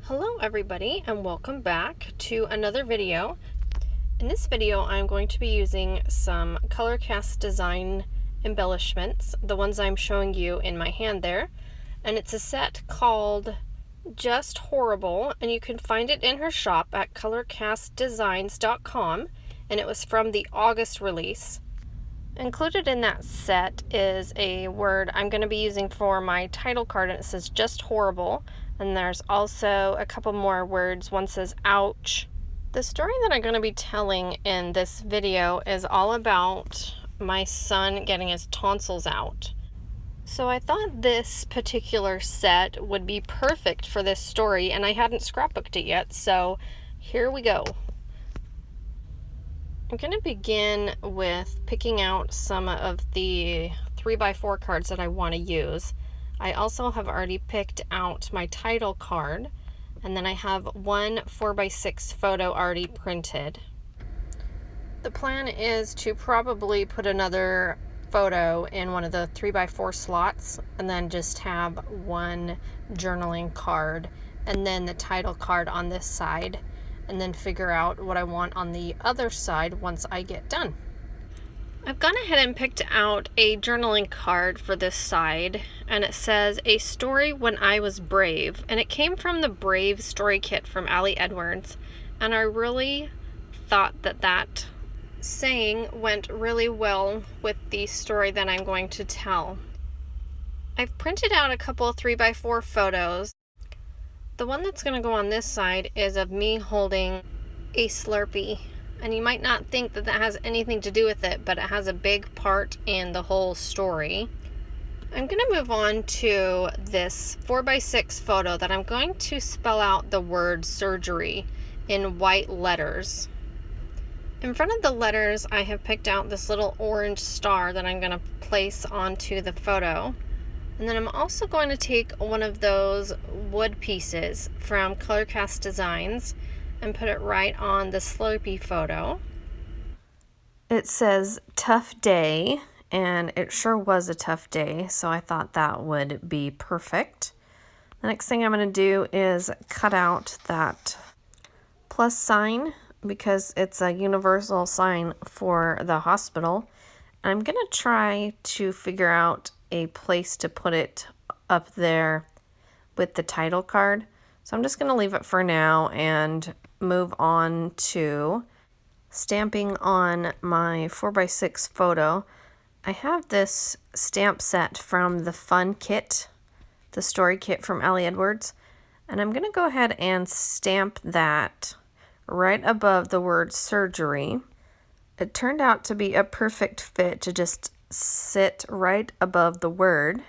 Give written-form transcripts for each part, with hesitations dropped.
Hello everybody and welcome back to another video. In this video I'm going to be using some color cast design embellishments, the ones I'm showing you in my hand there, and it's a set called Just Horrible, and you can find it in her shop at colorcastdesigns.com, and it was from the August release. Included in that set is a word I'm going to be using for my title card, and it says Just Horrible. And there's also a couple more words. One says ouch. The story that I'm going to be telling in this video is all about my son getting his tonsils out. So I thought this particular set would be perfect for this story, and I hadn't scrapbooked it yet, so here we go. I'm going to begin with picking out some of the 3x4 cards that I want to use. I also have already picked out my title card, and then I have one 4x6 photo already printed. The plan is to probably put another photo in one of the 3x4 slots, and then just have one journaling card and then the title card on this side, and then figure out what I want on the other side once I get done. I've gone ahead and picked out a journaling card for this side, and it says, "A story when I was brave," and it came from the Brave story kit from Ali Edwards, and I really thought that that saying went really well with the story that I'm going to tell. I've printed out a couple of 3x4 photos. The one that's going to go on this side is of me holding a Slurpee. And you might not think that that has anything to do with it, but it has a big part in the whole story. I'm going to move on to this 4x6 photo that I'm going to spell out the word surgery in white letters. In front of the letters, I have picked out this little orange star that I'm going to place onto the photo. And then I'm also going to take one of those wood pieces from Color Cast Designs and put it right on the Slurpee photo. It says tough day, and it sure was a tough day, so I thought that would be perfect. The next thing I'm going to do is cut out that plus sign because it's a universal sign for the hospital. I'm going to try to figure out a place to put it up there with the title card. So I'm just going to leave it for now and move on to stamping on my 4x6 photo. I have this stamp set from the Fun Kit, the story kit from Ali Edwards, and I'm going to go ahead and stamp that right above the word surgery. It turned out to be a perfect fit to just sit right above the word.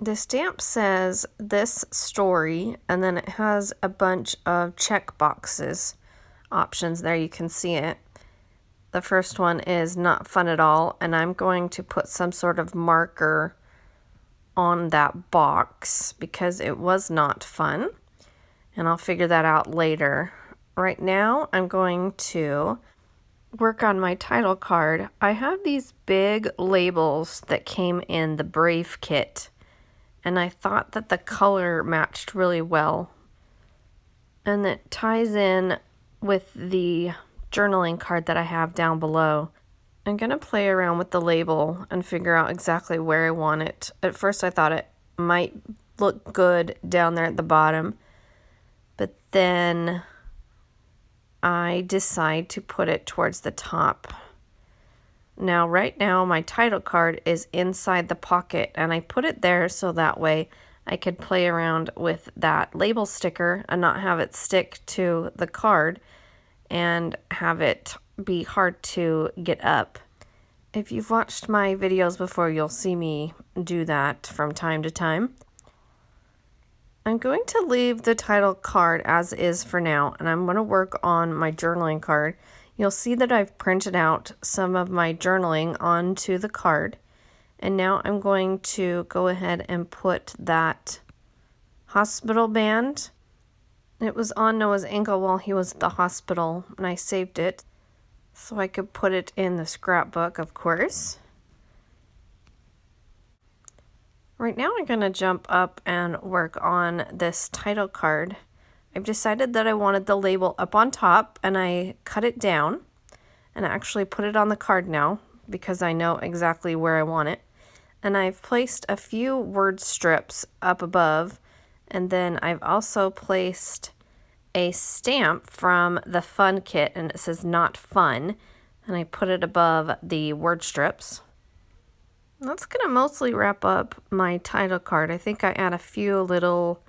The stamp says this story, and then it has a bunch of check boxes options there. You can see it. The first one is not fun at all, and I'm going to put some sort of marker on that box because it was not fun, and I'll figure that out later. Right now, I'm going to work on my title card. I have these big labels that came in the Brave kit, and I thought that the color matched really well. And it ties in with the journaling card that I have down below. I'm going to play around with the label and figure out exactly where I want it. At first I thought it might look good down there at the bottom, but then I decide to put it towards the top. Now, right now, my title card is inside the pocket, and I put it there so that way I could play around with that label sticker and not have it stick to the card and have it be hard to get up. If you've watched my videos before, you'll see me do that from time to time. I'm going to leave the title card as is for now, and I'm going to work on my journaling card. You'll see that I've printed out some of my journaling onto the card, and now I'm going to go ahead and put that hospital band. It was on Noah's ankle while he was at the hospital, and I saved it so I could put it in the scrapbook, of course. Right now I'm going to jump up and work on this title card. I've decided that I wanted the label up on top, and I cut it down and I actually put it on the card now because I know exactly where I want it. And I've placed a few word strips up above, and then I've also placed a stamp from the Fun kit, and it says Not Fun, and I put it above the word strips. That's gonna mostly wrap up my title card. I think I add a few little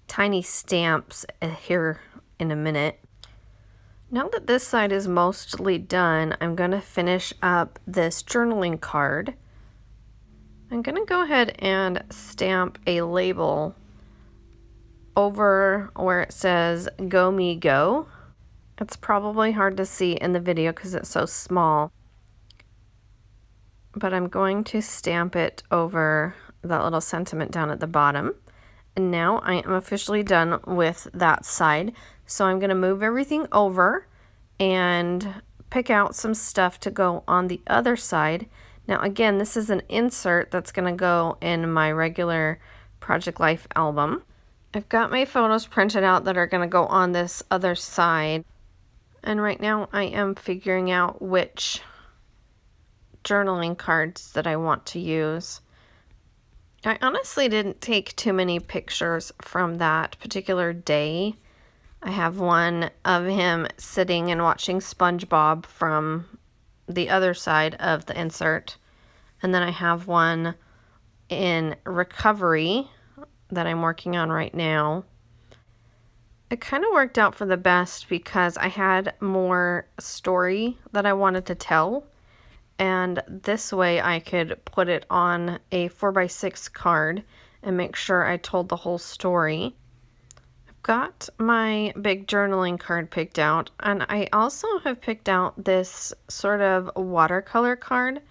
tiny stamps here in a minute. Now that this side is mostly done, I'm gonna finish up this journaling card. I'm gonna go ahead and stamp a label over where it says Go Me Go. It's probably hard to see in the video because it's so small, but I'm going to stamp it over that little sentiment down at the bottom. And now I am officially done with that side. So I'm gonna move everything over and pick out some stuff to go on the other side. Now again, this is an insert that's gonna go in my regular Project Life album. I've got my photos printed out that are gonna go on this other side. And right now I am figuring out which journaling cards that I want to use. I honestly didn't take too many pictures from that particular day. I have one of him sitting and watching SpongeBob from the other side of the insert. And then I have one in recovery that I'm working on right now. It kind of worked out for the best because I had more story that I wanted to tell. And this way I could put it on a 4x6 card and make sure I told the whole story. I've got my big journaling card picked out, and I also have picked out this sort of watercolor card,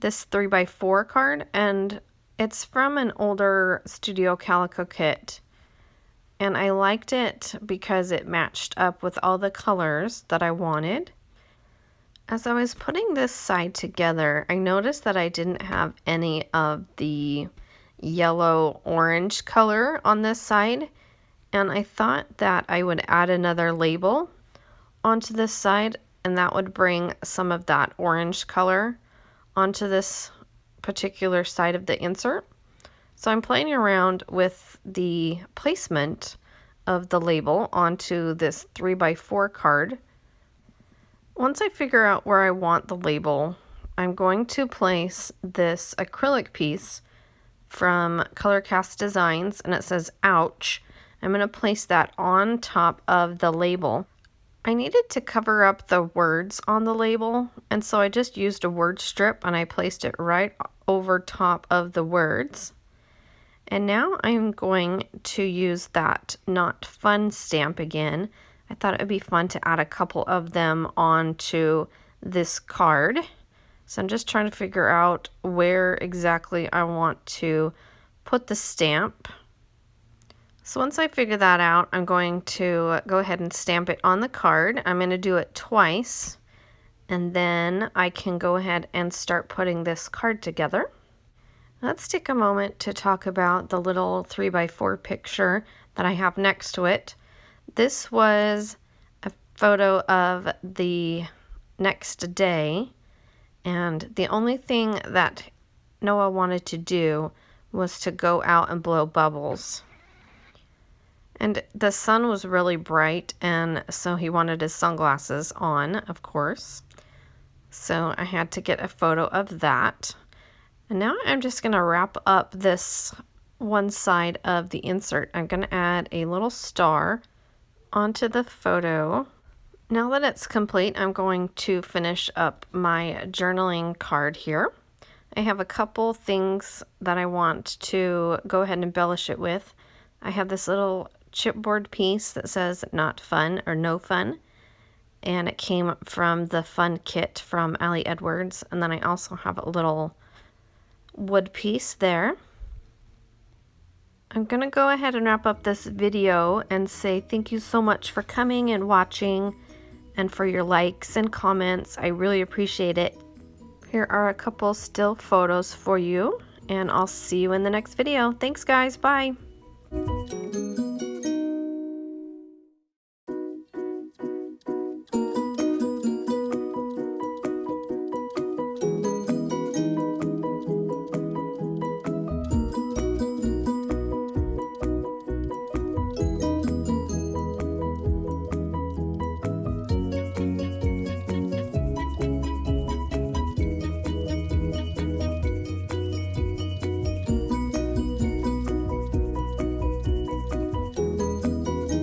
this 3x4 card, and it's from an older Studio Calico kit. And I liked it because it matched up with all the colors that I wanted. As I was putting this side together, I noticed that I didn't have any of the yellow-orange color on this side, and I thought that I would add another label onto this side, and that would bring some of that orange color onto this particular side of the insert. So I'm playing around with the placement of the label onto this 3x4 card. Once I figure out where I want the label, I'm going to place this acrylic piece from Color Cast Designs, and it says Ouch. I'm going to place that on top of the label. I needed to cover up the words on the label, and so I just used a word strip and I placed it right over top of the words. And now I'm going to use that Not Fun stamp again. I thought it would be fun to add a couple of them onto this card. So I'm just trying to figure out where exactly I want to put the stamp. So once I figure that out, I'm going to go ahead and stamp it on the card. I'm going to do it twice, and then I can go ahead and start putting this card together. Let's take a moment to talk about the little 3x4 picture that I have next to it. This was a photo of the next day, and the only thing that Noah wanted to do was to go out and blow bubbles. And the sun was really bright, and so he wanted his sunglasses on, of course. So I had to get a photo of that. And now I'm just going to wrap up this one side of the insert. I'm going to add a little star onto the photo. Now that it's complete, I'm going to finish up my journaling card here. I have a couple things that I want to go ahead and embellish it with. I have this little chipboard piece that says Not Fun or No Fun, and it came from the Fun kit from Allie Edwards. And then I also have a little wood piece there. I'm gonna go ahead and wrap up this video and say thank you so much for coming and watching, and for your likes and comments. I really appreciate it. Here are a couple still photos for you, and I'll see you in the next video. Thanks guys, bye.